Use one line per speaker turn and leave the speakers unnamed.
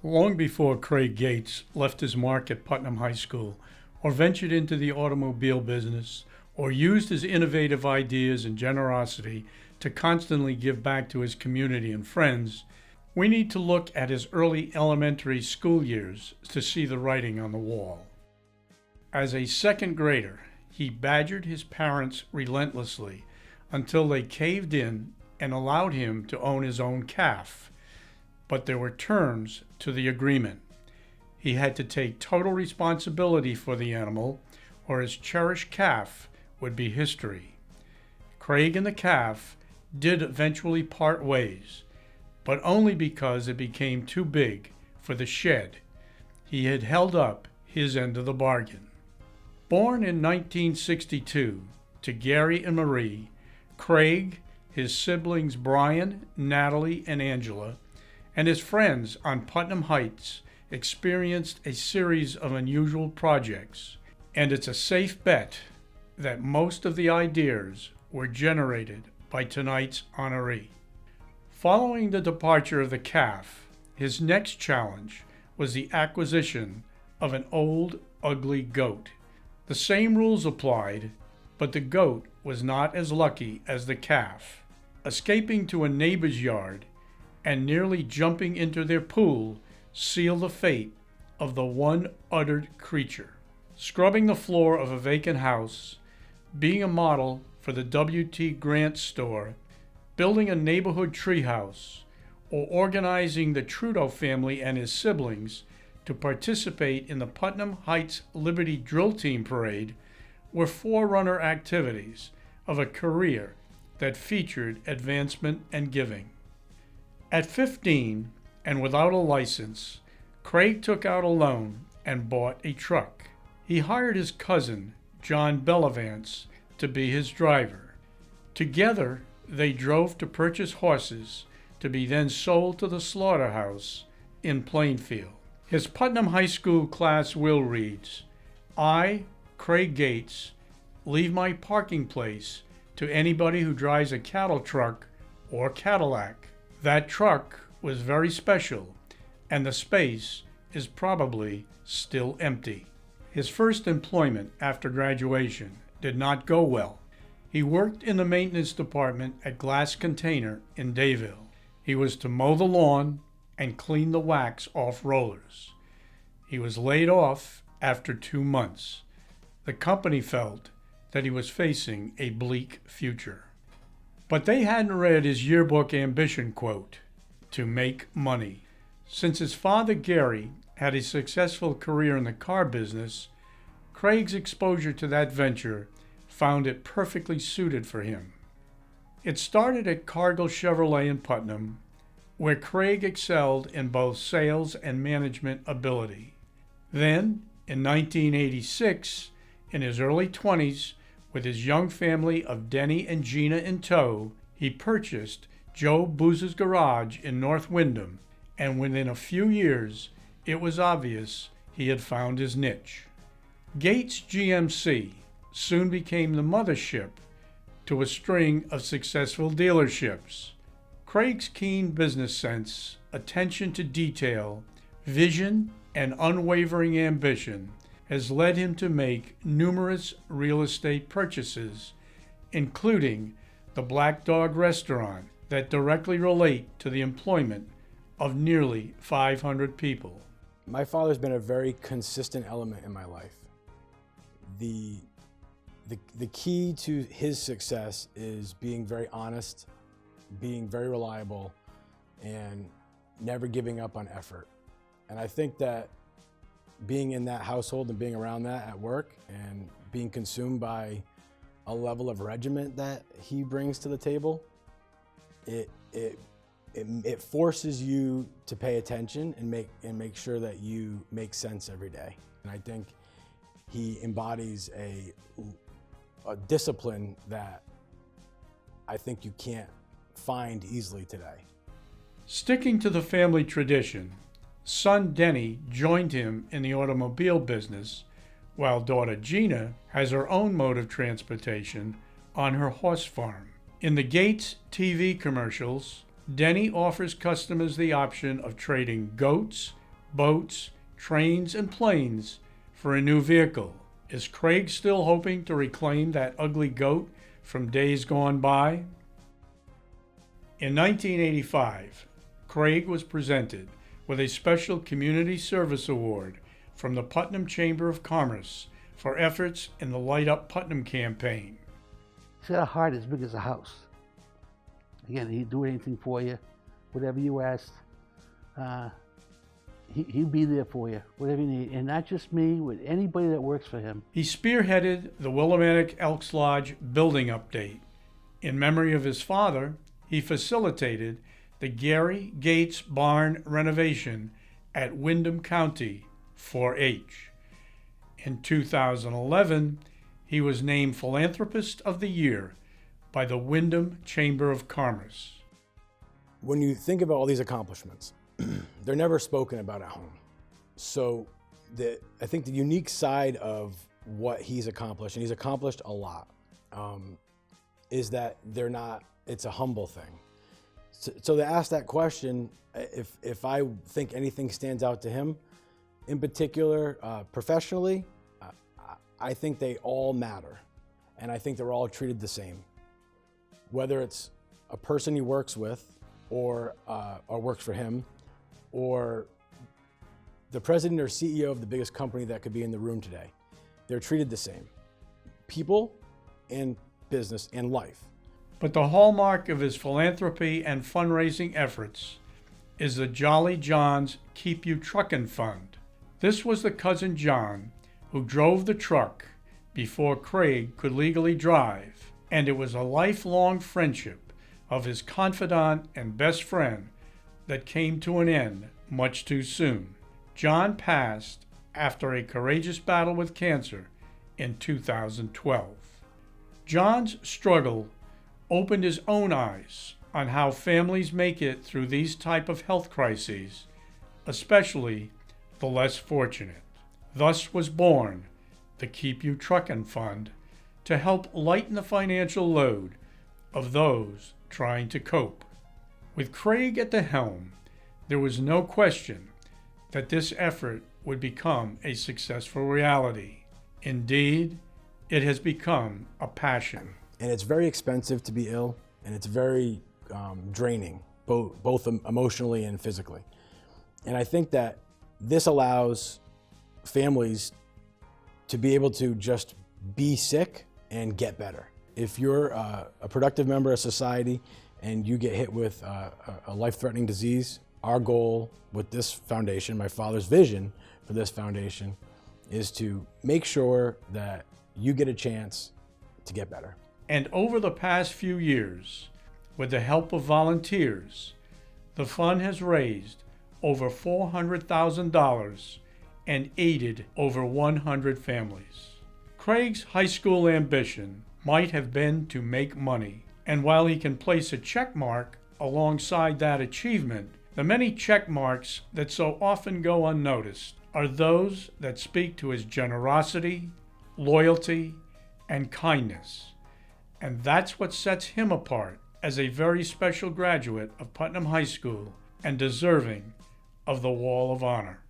Long before Craig Gates left his mark at Putnam High School, or ventured into the automobile business, or used his innovative ideas and generosity to constantly give back to his community and friends, we need to look at his early elementary school years to see the writing on the wall. As a second grader, he badgered his parents relentlessly until they caved in and allowed him to own his own calf. But there were terms to the agreement. He had to take total responsibility for the animal, or his cherished calf would be history. Craig and the calf did eventually part ways, but only because it became too big for the shed. He had held up his end of the bargain. Born in 1962 to Gary and Marie, Craig, his siblings Brian, Natalie, and Angela, and his friends on Putnam Heights experienced a series of unusual projects, and it's a safe bet that most of the ideas were generated by tonight's honoree. Following the departure of the calf, his next challenge was the acquisition of an old, ugly goat. The same rules applied, but the goat was not as lucky as the calf. Escaping to a neighbor's yard and nearly jumping into their pool sealed the fate of the one-uddered creature. Scrubbing the floor of a vacant house, being a model for the W.T. Grant store, building a neighborhood treehouse, or organizing the Trudeau family and his siblings to participate in the Putnam Heights Liberty Drill Team Parade were forerunner activities of a career that featured advancement and giving. At 15, and without a license, Craig took out a loan and bought a truck. He hired his cousin, John Bellavance, to be his driver. Together, they drove to purchase horses to be then sold to the slaughterhouse in Plainfield. His Putnam High School class will reads, "I, Craig Gates, leave my parking place to anybody who drives a cattle truck or Cadillac." That truck was very special, and the space is probably still empty. His first employment after graduation did not go well. He worked in the maintenance department at Glass Container in Dayville. He was to mow the lawn and clean the wax off rollers. He was laid off after 2 months. The company felt that he was facing a bleak future. But they hadn't read his yearbook ambition quote, to make money. Since his father Gary had a successful career in the car business, Craig's exposure to that venture found it perfectly suited for him. It started at Cargill Chevrolet in Putnam, where Craig excelled in both sales and management ability. Then, in 1986, in his early 20s, with his young family of Denny and Gina in tow, he purchased Joe Booz's garage in North Windham, and within a few years, it was obvious he had found his niche. Gates GMC soon became the mothership to a string of successful dealerships. Craig's keen business sense, attention to detail, vision, and unwavering ambition has led him to make numerous real estate purchases, including the Black Dog restaurant, that directly relate to the employment of nearly 500 people.
My father's been a very consistent element in my life. The key to his success is being very honest, being very reliable, and never giving up on effort. And I think that being in that household and being around that at work and being consumed by a level of regiment that he brings to the table, it forces you to pay attention and make sure that you make sense every day. And I think he embodies a discipline that I think you can't find easily today.
Sticking to the family tradition, son Denny joined him in the automobile business, while daughter Gina has her own mode of transportation on her horse farm. In the Gates TV commercials, Denny offers customers the option of trading goats boats, trains, and planes for a new vehicle. Is Craig still hoping to reclaim that ugly goat from days gone by? In 1985, Craig was presented with a special Community Service Award from the Putnam Chamber of Commerce for efforts in the Light Up Putnam campaign.
He's got a heart as big as a house. Again, he'd do anything for you, whatever you asked. He'd be there for you, whatever you need. And not just me, with anybody that works for him.
He spearheaded the Willimantic Elks Lodge building update. In memory of his father, he facilitated the Gary Gates Barn renovation at Windham County 4-H. In 2011, he was named Philanthropist of the Year by the Windham Chamber of Commerce.
When you think about all these accomplishments, they're never spoken about at home. So I think the unique side of what he's accomplished, and he's accomplished a lot, is that it's a humble thing. So to ask that question, if I think anything stands out to him, in particular, professionally, I think they all matter. And I think they're all treated the same. Whether it's a person he works with or works for him, or the president or CEO of the biggest company that could be in the room today, they're treated the same. People and business and life.
But the hallmark of his philanthropy and fundraising efforts is the Jolly John's Keep You Truckin' Fund. This was the cousin John who drove the truck before Craig could legally drive, and it was a lifelong friendship of his confidant and best friend that came to an end much too soon. John passed after a courageous battle with cancer in 2012. John's struggle opened his own eyes on how families make it through these type of health crises, especially the less fortunate. Thus was born the Keep You Truckin' Fund to help lighten the financial load of those trying to cope. With Craig at the helm, there was no question that this effort would become a successful reality. Indeed, it has become a passion.
And it's very expensive to be ill, and it's very draining, both emotionally and physically. And I think that this allows families to be able to just be sick and get better. If you're a productive member of society and you get hit with a life-threatening disease, our goal with this foundation, my father's vision for this foundation, is to make sure that you get a chance to get better.
And over the past few years, with the help of volunteers, the fund has raised over $400,000 and aided over 100 families. Craig's high school ambition might have been to make money, and while he can place a check mark alongside that achievement, the many check marks that so often go unnoticed are those that speak to his generosity, loyalty, and kindness. And that's what sets him apart as a very special graduate of Putnam High School and deserving of the Wall of Honor.